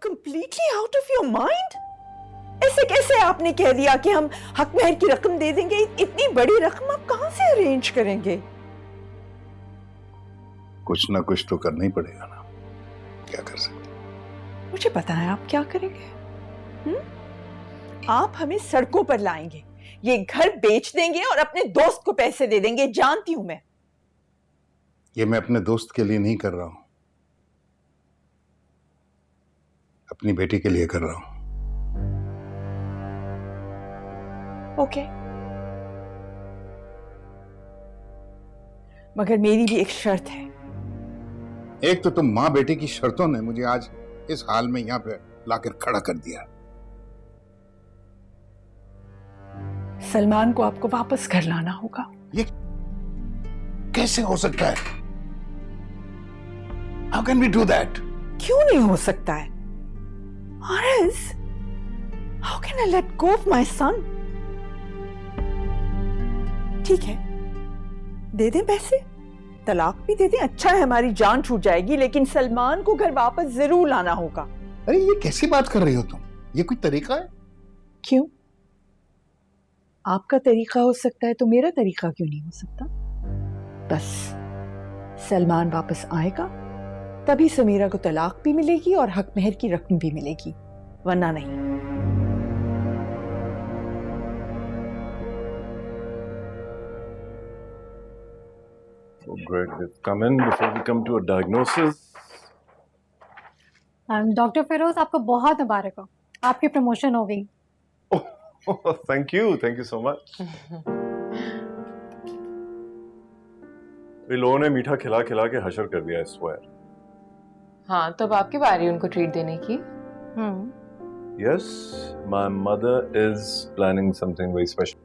completely out of your mind? ऐसे कैसे आपने कह दिया कि हम हक महर की रकम दे देंगे? इतनी बड़ी रकम आप कहां से अरेंज करेंगे? कुछ ना कुछ तो करना ही पड़ेगा ना, क्या कर सकते? मुझे पता है आप क्या करेंगे। आप हमें सड़कों पर लाएंगे, ये घर बेच देंगे और अपने दोस्त को पैसे दे देंगे, जानती हूं मैं। ये मैं अपने दोस्त के लिए नहीं कर रहा हूं, अपनी बेटी के लिए कर रहा हूं। ओके, मगर मेरी भी एक शर्त है। एक तो तुम माँ बेटी की शर्तों ने मुझे आज इस हाल में यहां पे लाकर खड़ा कर दिया। सलमान को आपको वापस घर लाना होगा। ये कैसे हो सकता है? How can we do that? क्यों नहीं हो सकता है? Aris, how can I let go of my son? ठीक है, दे दें पैसे, तलाक भी दे दें, अच्छा है, हमारी जान छूट जाएगी, लेकिन सलमान को घर वापस जरूर लाना होगा। अरे ये कैसी बात कर रही हो तुम? ये कोई तरीका है? क्यों? आपका तरीका हो सकता है तो मेरा तरीका क्यों नहीं हो सकता? बस सलमान वापस आएगा तभी समीरा को तलाक भी मिलेगी और हक महर की रकम भी मिलेगी, वरना नहीं। Oh, great. Let's come in before we come to a diagnosis. Doctor Feroz, आपको बहुत मुबारक हो, आपकी प्रमोशन हो गई। Oh, thank you so much. इन लोगों ने मीठा खिला खिला के हशर कर दिया, I swear. हाँ, तब आपकी बारी उनको ट्रीट देने की। Yes, my mother is planning something very special.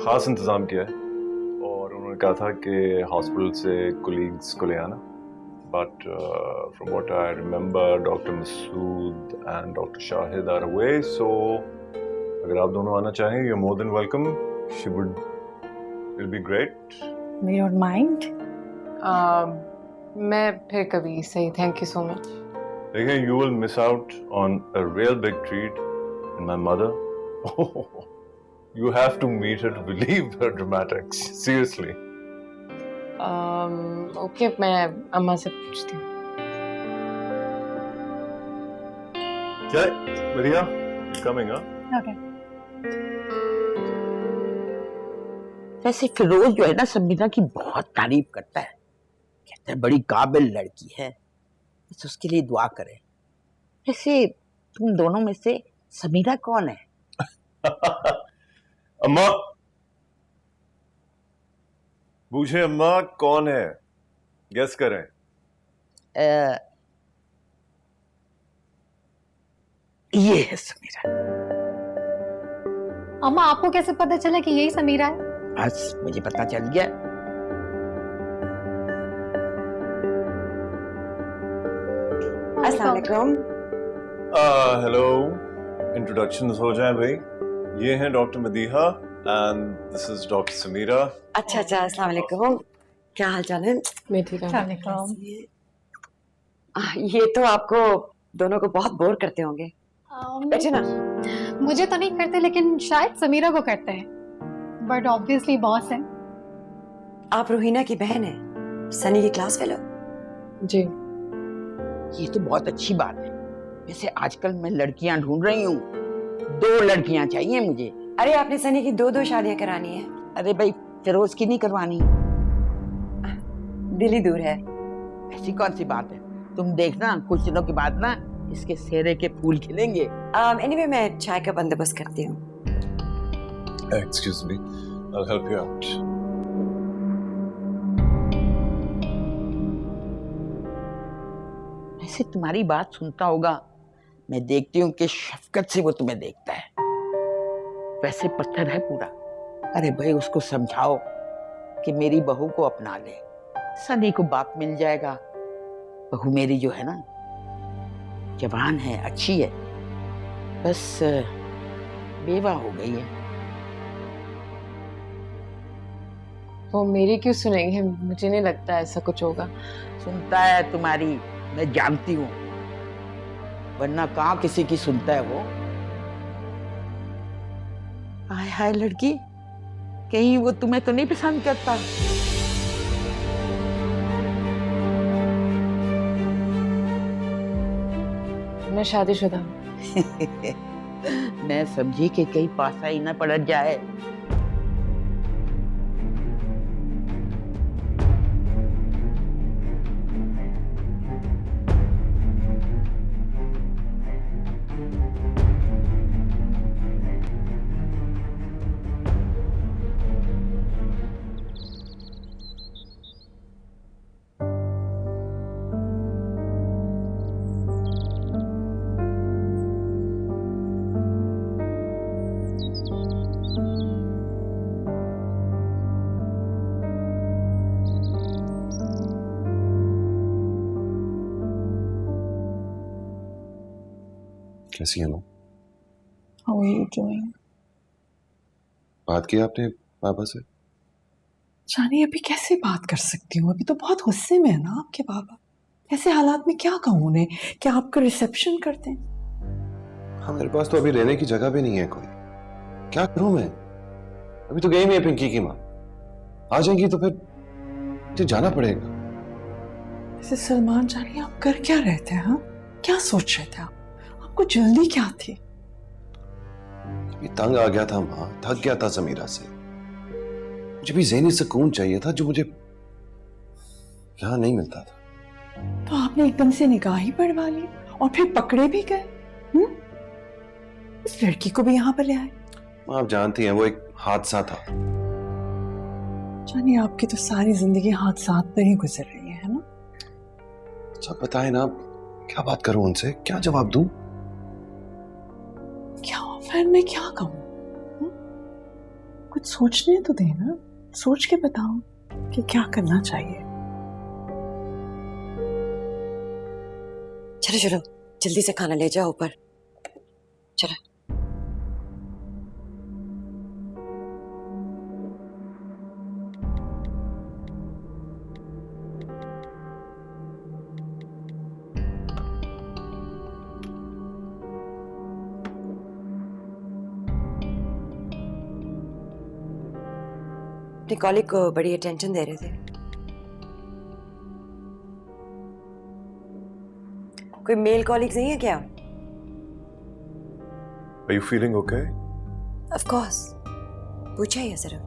खास इंतजाम किया है और उन्होंने कहा था कि हॉस्पिटल से कोलीग्स को ले आना। But from what I remember, Dr. Masood and Dr. Shahid are away, so अगर आप दोनों आना चाहें, you're more than welcome. It'll be great. We don't mind. मैं फिर कभी सही, थैंक यू सो मच। देखिए, you will miss out on a real big treat, and my mother. You have to meet her to believe her dramatics. Seriously. Okay, मैं अम्मा से पूछती हूँ। क्या बढ़िया, coming up. ओके। वैसे फिरोज जो है ना, समीरा की बहुत तारीफ करता है, कहता है बड़ी काबिल लड़की है, बस उसके लिए दुआ करें। वैसे तुम दोनों में से समीरा कौन है? अम्मा पूछे, अम्मा कौन है? गेस करें। ये है समीरा। अम्मा, आपको कैसे पता चला कि यही समीरा है? बस मुझे पता चल गया। अस्सलाम वालेकुम। हेलो, इंट्रोडक्शंस हो जाएं भाई। ये हैं doctor Madiha and this is doctor Sameera. अच्छा, अस्सलाम वालेकुम। क्या हाल चाल है? मैं ठीक हूँ। ये तो आपको दोनों को बहुत बोर करते होंगे। बैठे ना। मुझे तो नहीं करते, लेकिन शायद समीरा को करते हैं, बट ऑब्वियसली बॉस है। आप रूहीना की बहन है, सनी की क्लास फेलो। जी। ये तो बहुत अच्छी बात है। वैसे आजकल मैं लड़कियां ढूंढ रही हूँ, 2 लड़कियां चाहिए मुझे। अरे आपने सनी की 2 शादियां करानी है। अरे भाई, फिरोज की नहीं करवानी। दिल ही दूर है। ऐसी कौन सी बात है? तुम देखना, कुछ दिनों के बाद ना इसके सेहरे के फूल खिलेंगे। एनीवे, मैं चाय का बंदोबस्त करती हूँ। Excuse me, I'll help you out. ऐसे तुम्हारी बात सुनता होगा, मैं देखती हूँ कि शफकत से वो तुम्हें देखता है। वैसे पत्थर है पूरा। अरे भाई, उसको समझाओ कि मेरी बहू को अपना ले, सनी को बाप मिल जाएगा। बहू मेरी जो है ना, जवान है, अच्छी है, बस बेवा हो गई है। वो मेरी क्यों सुनेंगे? मुझे नहीं लगता ऐसा कुछ होगा। सुनता है तुम्हारी, मैं जानती हूँ। वरना कहाँ किसी की सुनता है वो। हाय हाय लड़की, कहीं वो तुम्हें तो नहीं पसंद करता? मैं शादीशुदा हूँ। मैं समझी कि कहीं पासा ही ना पड़ जाए। कैसी है माँ? How are you doing? बात की आपने पापा से? जानी अभी कैसे बात कर सकती हूँ, अभी तो बहुत गुस्से में है ना आपके पापा। ऐसे हालात में क्या कहूँ उन्हें? क्या आपका रिसेप्शन करते हैं? हाँ, मेरे पास तो अभी रहने की जगह भी नहीं है कोई। क्या करूं मैं? अभी तो गई नहीं है पिंकी की माँ। आ जाएंगी तो फिर मुझे जाना पड़ेगा। जैसे सलमान जानी आप कर क्या रहे थे? हाँ, क्या सोच रहे थे आप? आपको जल्दी क्या थी? अभी तंग आ गया था माँ, थक गया था समीरा से। मुझे भी ज़हनी सुकून चाहिए था जो मुझे यहाँ नहीं मिलता था। तो आपने एकदम से निगाह ही बढ़वा ली और फिर पकड़े भी गए। इस लड़की को भी यहाँ पर ले आए। माँ आप जानती हैं वो एक हादसा था। जानी आपकी तो सारी जिंदगी हादसात पर ही गुजर रही है ना? अच्छा बताए ना, क्या बात करूं उनसे, क्या जवाब दूं? क्या फिर मैं क्या कहूँ? कुछ सोचने तो देना, सोच के बताओ कि क्या करना चाहिए। चलो चलो जल्दी से खाना ले जाओ ऊपर। चलो। अपने कॉलीग को बड़ी अटेंशन दे रहे थे। कोई मेल कॉलीग्स नहीं है क्या? Are you feeling okay? Of course. पूछा ही है सिर्फ।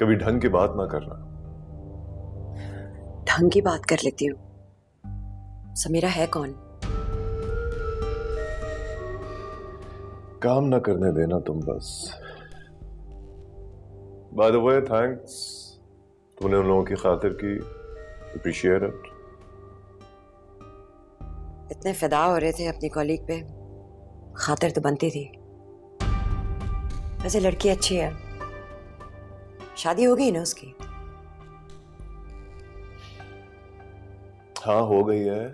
कभी ढंग की बात ना करना। ढंग की बात कर लेती हूँ। समीरा है कौन? काम ना करने देना तुम बस। By the way, thanks. तुमने उन लोगों की खातिर की, appreciate it. इतने फिदा हो रहे थे अपनी कॉलीग पे, खातिर तो बनती थी। वैसे लड़की अच्छी है, शादी हो गई ना उसकी? हाँ हो गई है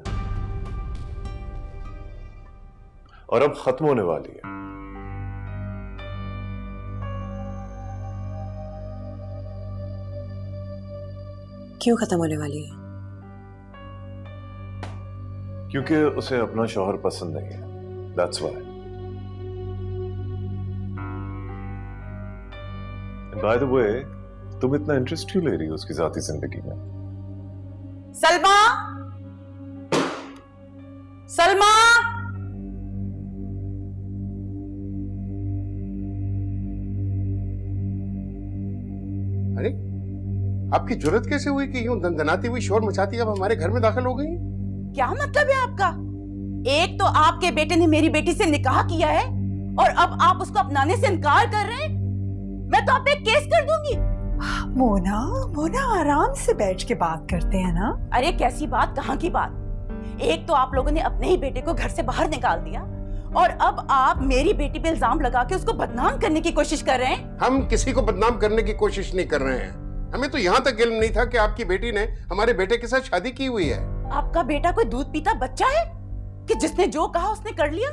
और अब खत्म होने वाली है। क्यों खत्म होने वाली है? क्योंकि उसे अपना शौहर पसंद नहीं है। That's why. And by the way, तुम इतना इंटरेस्ट क्यों ले रही हो उसकी जाती जिंदगी में? सलमा, सलमा, अरे आपकी जरूरत कैसे हुई कि यूं दनदनाती हुई शोर मचाती अब हमारे घर में दाखिल हो गई? क्या मतलब है आपका? एक तो आपके बेटे ने मेरी बेटी से निकाह किया है और अब आप उसको अपनाने से इनकार कर रहे हैं। मैं तो आप पे केस कर दूंगी। मोना, मोना आराम से बैठ के बात करते हैं ना। अरे कैसी बात, कहाँ की बात? एक तो आप लोगों ने अपने ही बेटे को घर से बाहर निकाल दिया और अब आप मेरी बेटी पे इल्जाम लगा के उसको बदनाम करने की कोशिश कर रहे हैं। हम किसी को बदनाम करने की कोशिश नहीं कर रहे हैं। हमें तो यहाँ तक इल्म नहीं था कि आपकी बेटी ने हमारे बेटे के साथ शादी की हुई है। आपका बेटा कोई दूध पीता बच्चा है कि जिसने जो कहा उसने कर लिया?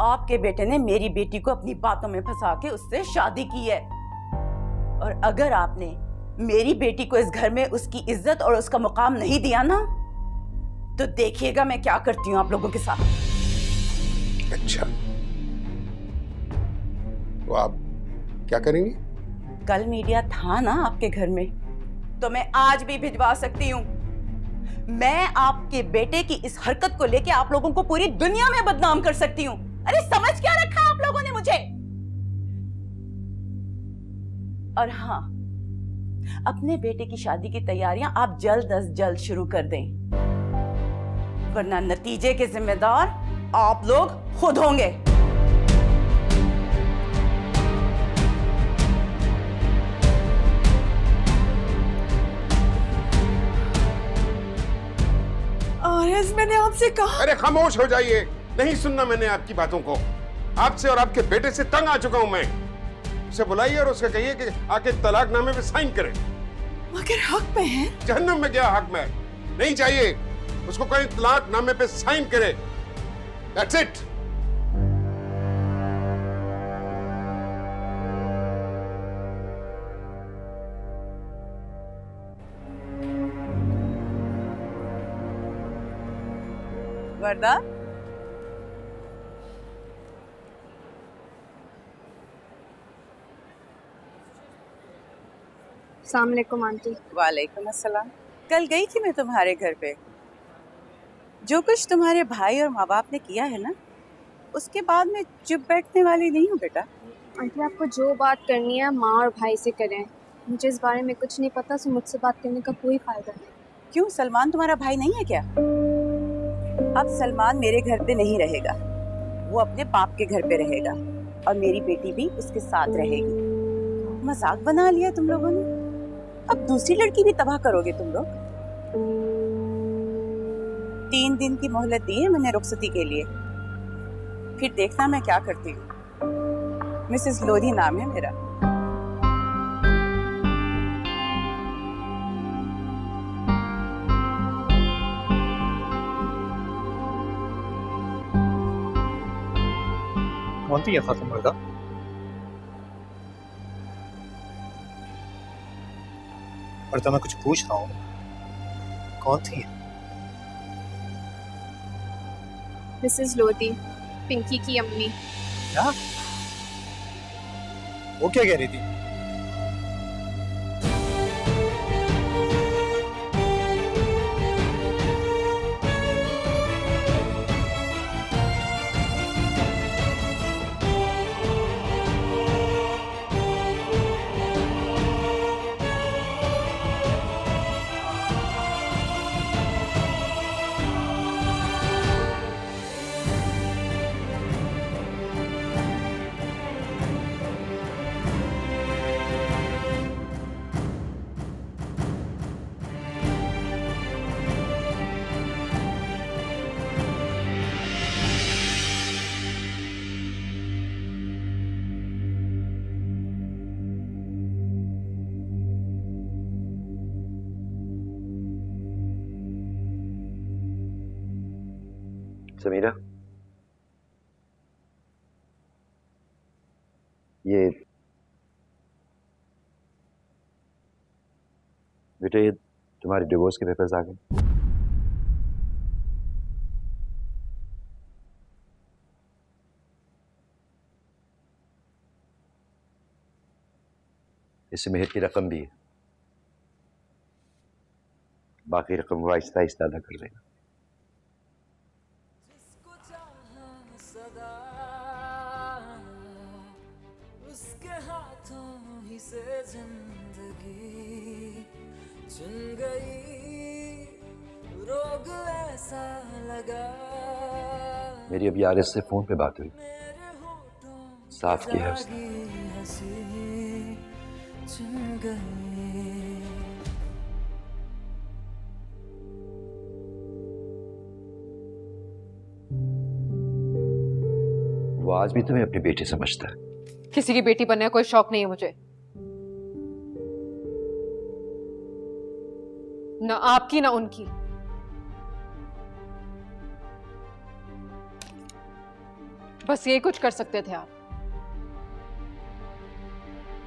आपके बेटे ने मेरी बेटी को अपनी बातों में फंसा के उससे शादी की है और अगर आपने मेरी बेटी को इस घर में उसकी इज्जत और उसका मुकाम नहीं दिया ना तो देखिएगा मैं क्या करती हूँ आप लोगों के साथ। अच्छा, तो आप क्या करेंगी? कल मीडिया था ना आपके घर में, तो मैं आज भी भिजवा सकती हूँ। मैं आपके बेटे की इस हरकत को लेके आप लोगों को पूरी दुनिया में बदनाम कर सकती हूँ। अरे समझ क्या रखा आप लोगों ने मुझे? और हाँ, अपने बेटे की शादी की तैयारियां आप जल्द अज जल्द शुरू कर दें, वरना नतीजे के जिम्मेदार आप लोग खुद होंगे। मैंने आपसे कहा। अरे खामोश हो जाइए, नहीं सुनना मैंने आपकी बातों को। आपसे और आपके बेटे से तंग आ चुका हूं मैं। उसे बुलाइए और उससे कहिए कि आके तलाकनामे पे साइन करे। मगर हक में है। जहन्नम में गया हक में, नहीं चाहिए उसको कोई तलाकनामे पे साइन करे। That's it. वरदा, अस्सलाम वालेकुम आंटी। वालेकुम अस्सलाम। कल गई थी मैं तुम्हारे घर पे। जो कुछ तुम्हारे भाई और माँ बाप ने किया है ना, उसके बाद मैं चुप बैठने वाली नहीं हूँ बेटा। आंटी आपको जो बात करनी है माँ और भाई से करें, मुझे इस बारे में कुछ नहीं पता, सो मुझसे बात करने का कोई फायदा नहीं। क्यों, सलमान तुम्हारा भाई नहीं है क्या? अब सलमान मेरे घर पे नहीं रहेगा, वो अपने बाप के घर पे रहेगा और मेरी बेटी भी उसके साथ रहेगी। मजाक बना लिया तुम लोगों ने, अब दूसरी लड़की भी तबाह करोगे तुम लोग। 3 दिन की मोहलत दी है मैंने रुखसती के लिए, फिर देखना मैं क्या करती हूँ। मिसेस लोधी नाम है मेरा। कौन थी ये खातून मर्दा? और तो मैं कुछ पूछ रहा हूँ, कौन थी ये? मिसेस लोधी, पिंकी की अम्मी। क्या? वो क्या कह रही थी? समीरा, ये बेटा, ये तुम्हारे डिवोर्स के पेपर्स आ गए। इसमें मेहर की रकम भी है, बाकी रकम वो आहिस्ता आहिस्ता अदा कर देगा। चुन गई रोग ऐसा लगा। मेरी अभी आरएस से फोन पे बात हुई, साफ किया है उसने। चुन गई। वो आज भी तुम्हें अपनी बेटी समझता है। किसी की बेटी बनने का कोई शौक नहीं है मुझे, ना आपकी ना उनकी। बस यही कुछ कर सकते थे आप।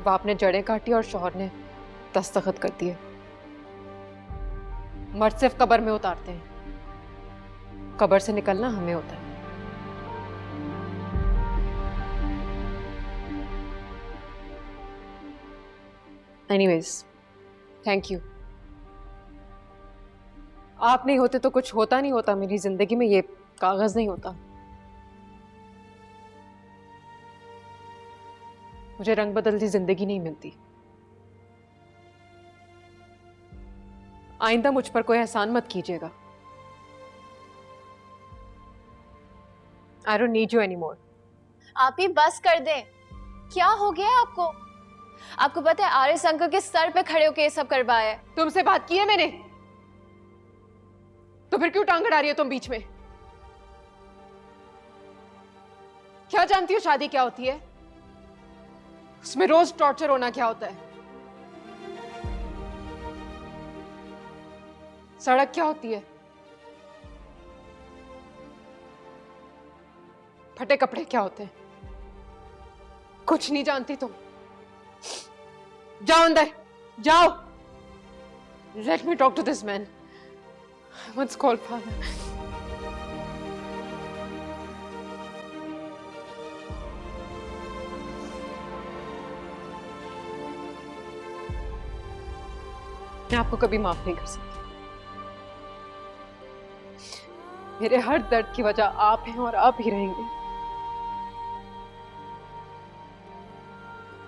बाप ने जड़ें काटी और शौहर ने दस्तखत कर दिए। मर्द सिर्फ कब्र में उतारते हैं, कब्र से निकलना हमें होता है। Anyways, thank you. आप नहीं होते तो कुछ होता नहीं होता मेरी जिंदगी में, ये कागज नहीं होता। मुझे रंग बदलती जिंदगी नहीं मिलती। आइंदा मुझ पर कोई एहसान मत कीजिएगा। I don't need you anymore. आप ही बस कर दें। क्या हो गया आपको? आपको पता है आर्यस अंकल के सर पे खड़े होकर ये सब करवाया है। तुमसे बात की है मैंने, तो फिर क्यों टांग अड़ा रही हो तुम बीच में? क्या जानती हो शादी क्या होती है? उसमें रोज टॉर्चर होना क्या होता है? सड़क क्या होती है? फटे कपड़े क्या होते हैं? कुछ नहीं जानती तुम। जाओ अंदर, जाओ। Let me talk to this man. I once called father. मैं आपको कभी माफ नहीं कर सकती। मेरे हर दर्द की वजह आप हैं और आप ही रहेंगे।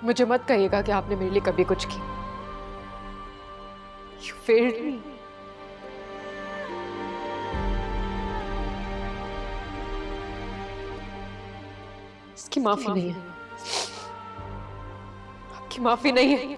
मुझे मत कहिएगा कि आपने मेरे लिए कभी कुछ किया। You failed me. इसकी माफी नहीं है। आपकी माफी नहीं है।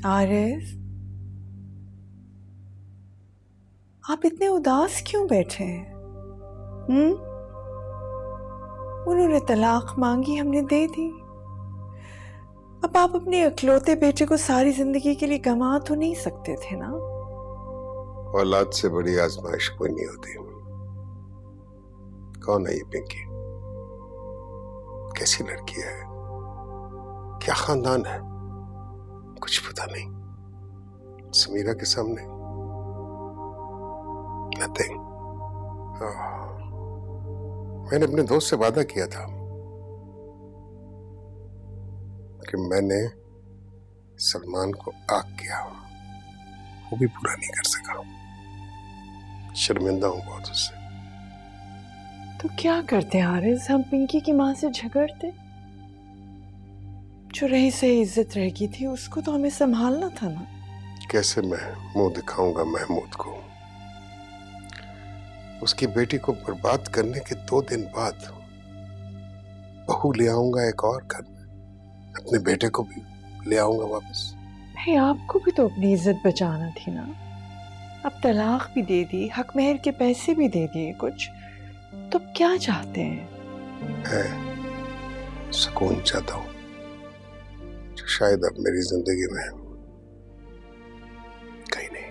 आरिफ, आप इतने उदास क्यों बैठे हैं? उन्होंने तलाक मांगी, हमने दे दी। अब आप अपने इकलौते बेटे को सारी जिंदगी के लिए गंवा तो नहीं सकते थे ना? औलाद से बड़ी आजमाइश कोई नहीं होती। कौन है ये पिंकी? कैसी लड़की है? क्या खानदान है? कुछ पता नहीं। समीरा के सामने नथिंग। मैंने अपने दोस्त से वादा किया था कि मैंने सलमान को आग किया, वो भी पूरा नहीं कर सका। शर्मिंदा हूं बहुत उससे। तो क्या करते आरिस? हम पिंकी की माँ से झगड़ते? जो रही सही इज्जत रह गई थी उसको तो हमें संभालना था ना। कैसे मैं मुंह दिखाऊंगा महमूद को? उसकी बेटी को बर्बाद करने के 2 दिन बाद बहू ले आऊंगा एक और घर में। अपने बेटे को भी ले आऊंगा वापस। भाई, आपको भी तो अपनी इज्जत बचाना थी ना। अब तलाक भी दे दी, हक मेहर के पैसे भी दे दिए कुछ, तो क्या चाहते हैं? मैं सुकून चाहता हूं जो शायद अब मेरी जिंदगी में कहीं नहीं।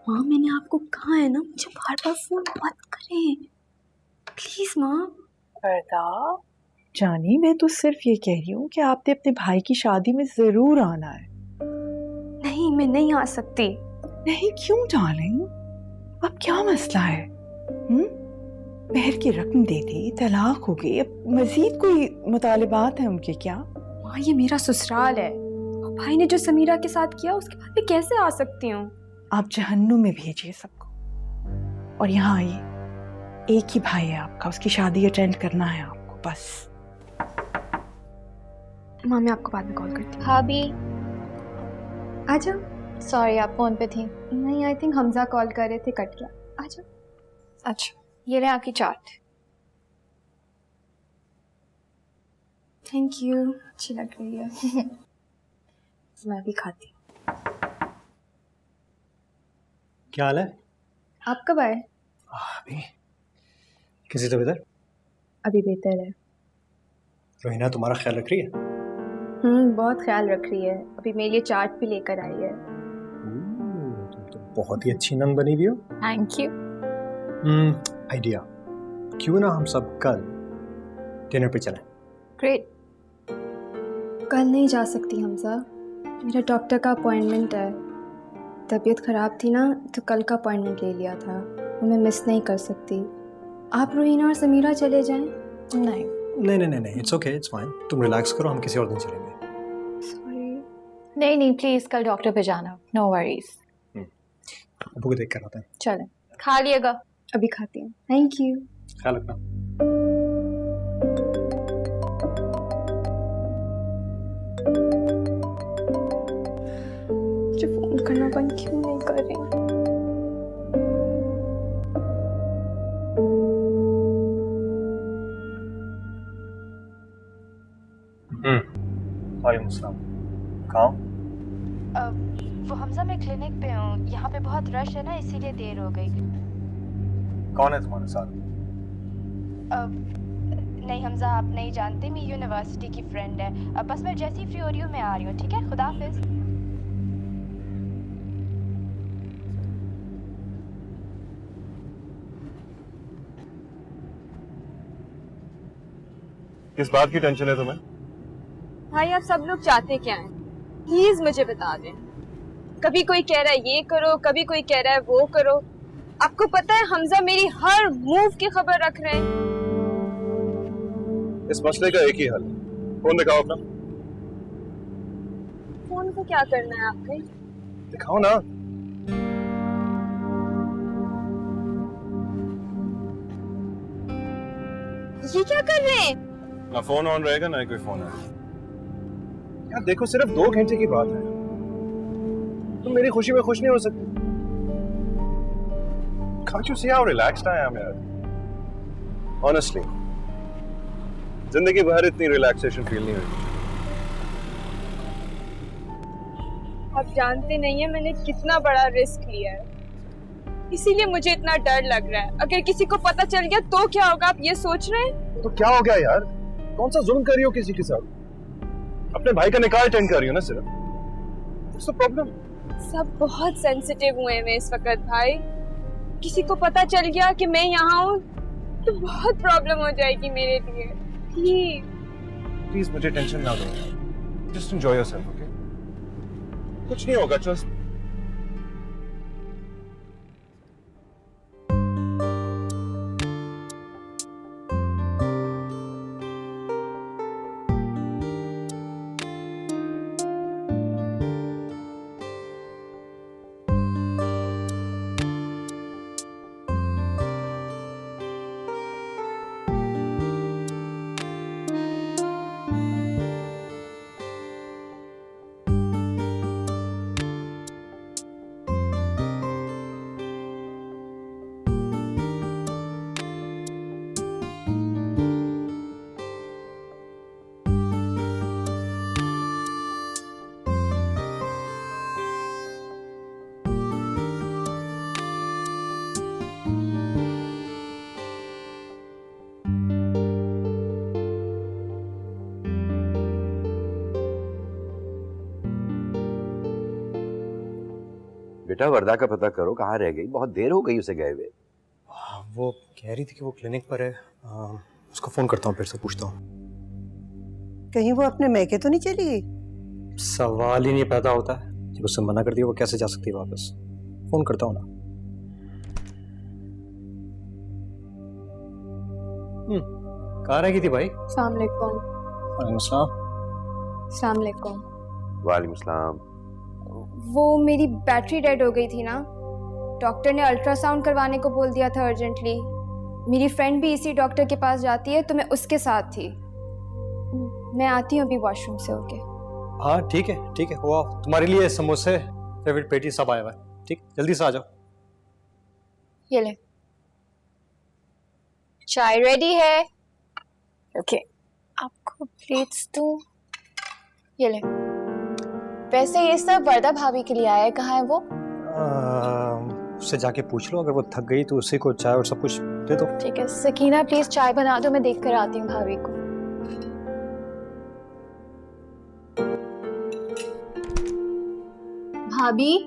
माँ, मैंने आपको कहा है ना, मुझे बार बार फोन मत करें प्लीज माँ। पर्दा जानी, मैं तो सिर्फ ये कह रही हूँ कि आपने अपने भाई की शादी में जरूर आना है। नहीं नहीं, मैं नहीं आ सकती। नहीं क्यों डार्लिंग? अब क्या मसला है? मेहर की रकम दे दी, तलाक हो गई, अब मजीद कोई मुतालिबात हैं उनके क्या? माँ ये मेरा ससुराल है, और भाई ने जो समीरा के साथ किया उसके बाद मैं कैसे आ सकती हूँ? आप जहन्नुम में भेजिए सबको और यहाँ आइए। एक ही भाई है आपका, उसकी शादी अटेंड करना है आपको बस। माँ मैं आपको बाद में कॉल करती हूँ। भाभी आ जाओ। सॉरी आप फोन पे थी। नहीं, आई थिंक हमजा कॉल कर रहे थे, कट गया। आ जाओ। अच्छा ये रहे आपकी चाट। थैंक यू, अच्छी लग रही है। मैं भी खाती हूँ। क्या हाल है? आप कब आए? अभी किसी तो इधर? अभी बेहतर है। रोहिना तुम्हारा ख्याल रख रही है? बहुत ख्याल रख रही है, अभी मेरे लिए चाट भी लेकर आई है। तुम तो बहुत ही अच्छी नन बनी हुई हो। Thank you. आइडिया, क्यों ना हम सब कल डिनर पे चलें? ग्रेट। कल नहीं जा सकती हमजा, मेरा डॉक्टर का अपॉइंटमेंट है। तबीयत ख़राब थी ना तो कल का अपॉइंटमेंट ले लिया था, वो मैं मिस नहीं कर सकती। आप रोहिना और समीरा चले जाएं? नहीं नहीं, इट्स ओके, इट्स फाइन। तुम रिलैक्स करो, हम किसी और दिन चलेंगे। सॉरी। नहीं प्लीज कल डॉक्टर पे जाना, नो वरीज। अबू को देख कर आता है। चलें, खा लिएगा। अभी खाती हूँ। Thank you. ख्याल रखना। मुझे फोन करना बंद क्यों नहीं कर रही? वालेकुम अस्सलाम। कहाँ हो? वो हमजा मैं क्लिनिक पे हूँ, यहाँ पे बहुत रश है ना इसीलिए देर हो गई। कौन है तुम्हारे साथ? नहीं हमजा आप नहीं जानते, मेरी यूनिवर्सिटी की फ्रेंड है। बस मैं जैसी फ्री हो रही हूँ मैं आ रही हूँ, ठीक है? खुदा हाफिज। किस बात की टेंशन है तुम्हें? भाई आप सब लोग चाहते क्या हैं? प्लीज मुझे बता दें। कभी कोई कह रहा है ये करो, कभी कोई कह रहा है वो करो। आपको पता है हमजा मेरी हर मूव की खबर रख रहे हैं। इस मसले का एक ही हल, फोन दिखाओ अपना। फोन को क्या करना है आपने? दिखाओ ना। ये क्या कर रहे हैं? ना फोन ऑन रहेगा ना ही कोई फोन है। यार देखो, सिर्फ 2 घंटे की बात है, तुम मेरी खुशी में खुश नहीं हो सकते? Can't you see how relaxed I am यार? Honestly, जिंदगी भर इतनी रिलैक्सेशन फील नहीं हुई। आप जानते नहीं है मैंने कितना बड़ा रिस्क लिया है, इसीलिए मुझे इतना डर लग रहा है। अगर किसी को पता चल गया तो क्या होगा, आप ये सोच रहे हैं? तो क्या हो गया यार? कौन सा जुल्म कर रही हो किसी के साथ? अपने भाई का निकाह अटेंड कर रही हो ना सिर्फ। What's the problem? सब बहुत सेंसिटिव हुए हैं इस वक्त भाई। किसी को पता चल गया कि मैं यहाँ हूँ तो बहुत प्रॉब्लम हो जाएगी मेरे लिए। प्लीज मुझे टेंशन ना दो, जस्ट एंजॉय योरसेल्फ, ओके? कुछ नहीं होगा, जस्ट बेटा वरदा का पता करो, कहाँ रह गई? बहुत देर हो गई उसे गए हुए। वो कह रही थी कि वो क्लिनिक पर है। उसको फोन करता हूँ, फिर से पूछता हूँ। कहीं वो अपने मैके तो नहीं चली गई? सवाल ही नहीं पैदा होता है। जब उससे मना कर दिया वो कैसे जा सकती है वापस? फोन करता हूँ ना। कहाँ रह गई थी भाई? अस्सलाम वालेकुम। वालेकुम सलाम। अस्सलाम वालेकुम। वालेकुम सलाम। वो मेरी बैटरी डेड हो गई थी ना, डॉक्टर ने अल्ट्रासाउंड करवाने को बोल दिया था अर्जेंटली। मेरी फ्रेंड भी इसी डॉक्टर के पास जाती है तो मैं उसके साथ थी। मैं आती हूँ अभी वॉशरूम से होके। हाँ ठीक है, हुआ तुम्हारे लिए समोसे, फेवरेट पेटी सब आया हुआ है। ठीक, जल्दी से आ जाओ। ये ले, चाय रेडी है। ओके, आपको प्लेट्स दूँ? ये ले। वैसे ये सब वर्दा भाभी के लिए आया है, कहाँ है वो? उससे जाके पूछ लो, अगर वो थक गई तो उसी को चाय और सब कुछ दे दो। ठीक है, सकीना प्लीज चाय बना दो, मैं देख कर आती हूँ भाभी को। भाभी,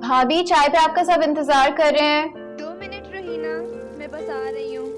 भाभी चाय पे आपका सब इंतजार कर रहे हैं। 2 मिनट रहीना, मैं बस आ रही हूँ।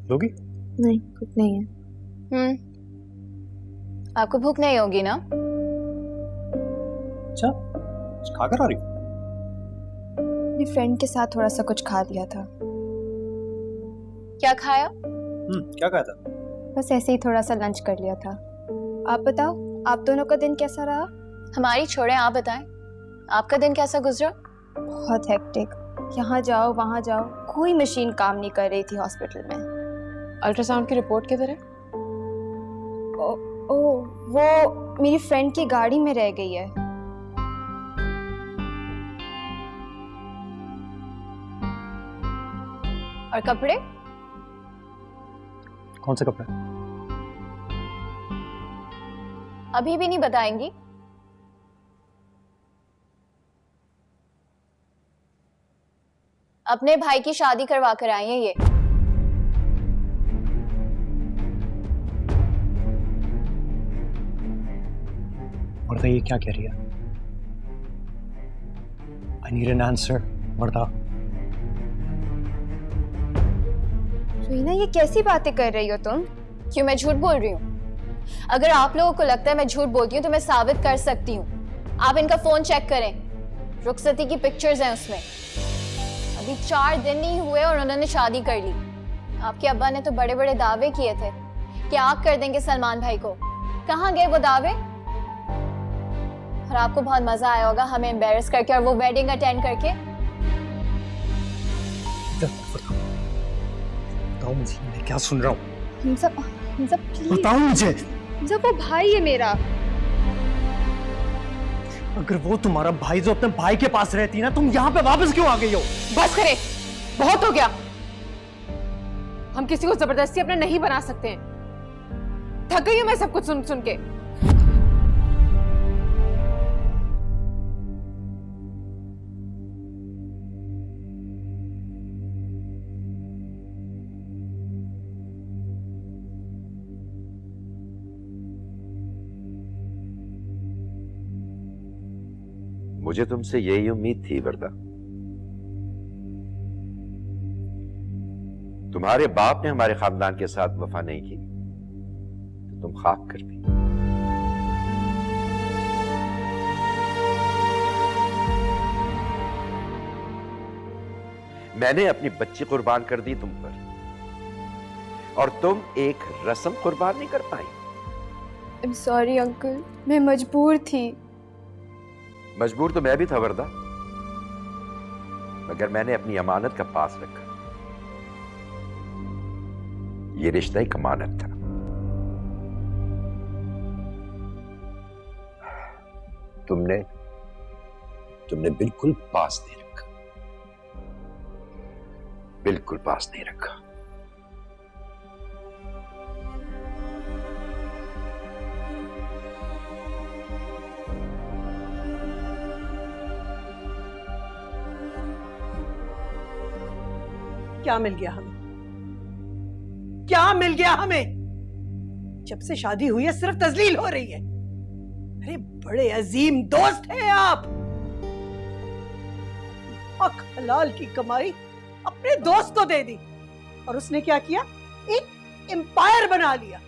लोगी? नहीं, भूख नहीं है। आपको भूख नहीं होगी ना? अच्छा, कुछ खा कर आ रही? मेरी फ्रेंड के साथ थोड़ा सा कुछ खा लिया था। क्या खाया? क्या खाया था? बस ऐसे ही थोड़ा सा लंच कर लिया था। आप बताओ, आप दोनों का दिन कैसा रहा? हमारी छोड़ें, आप बताएं, आपका दिन कैसा गुजरा? बहुत हेक्टिक, यहाँ जाओ वहाँ जाओ, कोई मशीन काम नहीं कर रही थी हॉस्पिटल में। अल्ट्रासाउंड की रिपोर्ट किधर है? वो मेरी फ्रेंड की गाड़ी में रह गई है। और कपड़े? कौन से कपड़े? अभी भी नहीं बताएंगी? अपने भाई की शादी करवा कर आई है ये। वर्दा ये क्या कह रही है? I need an answer, वर्दा। रीना, ये कैसी बातें कर रही हो तुम? क्यों, मैं झूठ बोल रही हूँ? अगर आप लोगों को लगता है मैं झूठ बोलती हूँ तो मैं साबित कर सकती हूँ। आप इनका फोन चेक करें, रुखसती की पिक्चर्स हैं उसमें। अभी 4 दिन नहीं हुए और उन्होंने शादी कर ली। आपके अब्बा ने तो बड़े बड़े दावे किए थे कि आप कर देंगे सलमान भाई को। कहाँ गए वो दावे? और आपको बहुत मजा आया होगा हमें एम्बेरस करके और वो वेडिंग अटेंड करके। बताओ मुझे, मैं क्या सुन रहा हूँ? हमजा प्लीज बताओ मुझे। हमजा, वो भाई है मेरा। अगर वो तुम्हारा भाई जो अपने भाई के पास रहती ना, तुम यहाँ पे वापस क्यों आ गई हो? बस करे, बहुत हो गया। हम किसी को जबरदस्ती अपना नहीं बना सकते हैं। थक गई हूं मैं सब कुछ सुन सुन के। मुझे तुमसे यही उम्मीद थी वर्दा। तुम्हारे बाप ने हमारे खानदान के साथ वफा नहीं की तो तुम खाक करती। मैंने अपनी बच्ची कुर्बान कर दी तुम पर, और तुम एक रस्म कुर्बान नहीं कर पाई। I'm sorry अंकल, मैं मजबूर थी। मजबूर तो मैं भी था वरदा, मगर मैंने अपनी अमानत का पास रखा। ये रिश्ता एक अमानत था। तुमने बिल्कुल पास नहीं रखा, बिल्कुल पास नहीं रखा। क्या मिल गया हमें? क्या मिल गया हमें? जब से शादी हुई है सिर्फ तजलील हो रही है। अरे बड़े अजीम दोस्त हैं आप। हक हलाल की कमाई अपने दोस्त को दे दी और उसने क्या किया? एक एम्पायर बना लिया।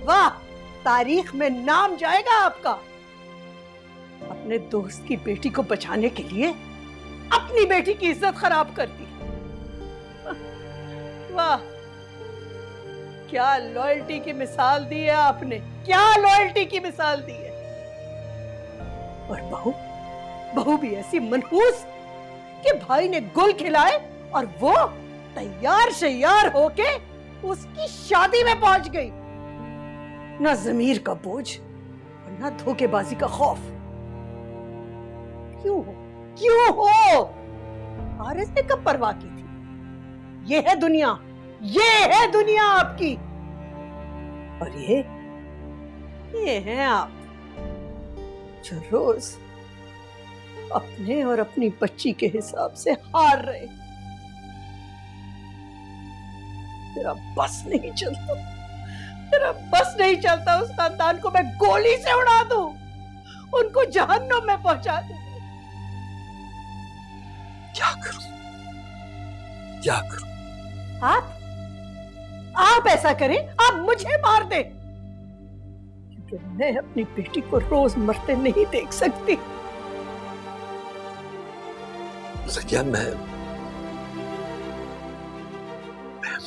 वाह, तारीख में नाम जाएगा आपका। अपने दोस्त की बेटी को बचाने के लिए अपनी बेटी की इज्जत खराब कर दी। वाह, क्या लॉयल्टी की मिसाल दी है आपने, क्या लॉयल्टी की मिसाल दी है। और बहू भी ऐसी मनहूस कि भाई ने गुल खिलाए और वो तैयार शैयार होके उसकी शादी में पहुंच गई। ना जमीर का बोझ और ना धोखेबाजी का खौफ। क्यों हो? आरएस ने कब परवाह की थी? ये है दुनिया, ये है दुनिया आपकी। और ये हैं आप जो रोज अपने और अपनी बच्ची के हिसाब से हार रहे। तेरा बस नहीं चलता, तेरा बस नहीं चलता। उस खानदान को मैं गोली से उड़ा दूं, उनको जहन्नुम में पहुंचा दूं। क्या करूं? क्या करूं? आप ऐसा करें, आप मुझे मार दें, क्योंकि मैं अपनी बेटी को रोज मरते नहीं देख सकती। ज़किया, मैं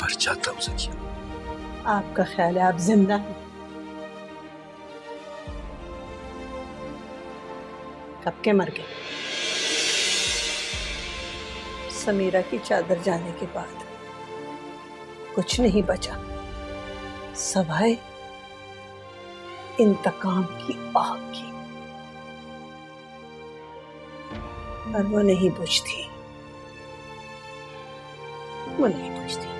मर जाता हूं ज़किया। आपका ख्याल है आप जिंदा हैं? कब के मर गए? समीरा की चादर जाने के बाद कुछ नहीं बचा सवाए इंतकाम की आग की। और वो नहीं बुझती, वो नहीं बुझती।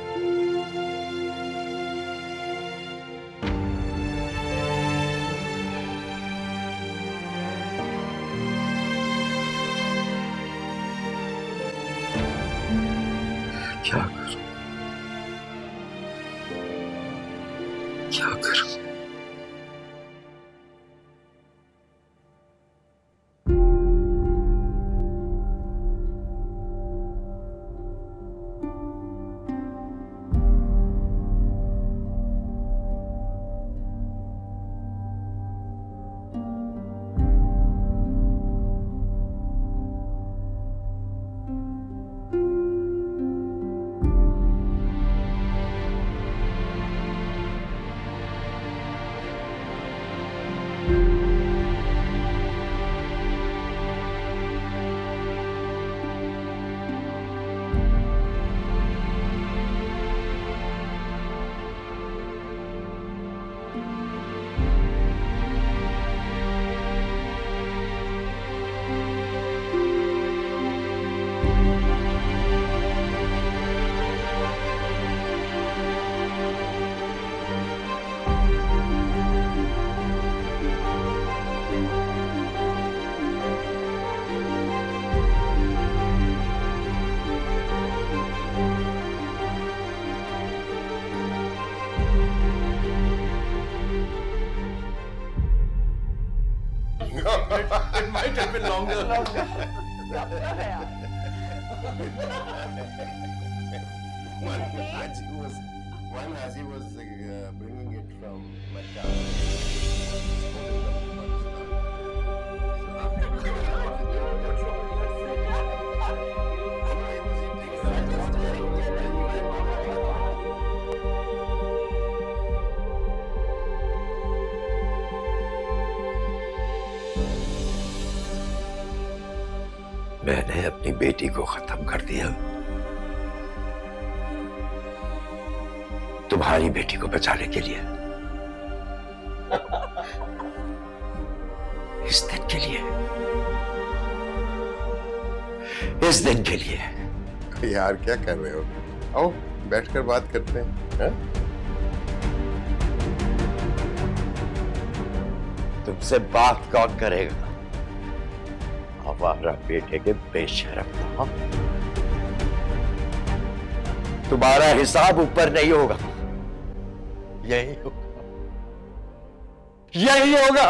क्या करूं? क्या करूं? It might have been longer. One as he was bringing it from Mecca. मैंने अपनी बेटी को खत्म कर दिया, तुम्हारी बेटी को बचाने के लिए, इस दिन के लिए, इस दिन के लिए। यार क्या कर रहे हो? आओ बैठकर बात करते हैं। हाँ? तुमसे बात कौन करेगा? हमारा बेटे के बेशरम ना। तुम्हारा हिसाब ऊपर नहीं होगा, यही होगा, यही होगा।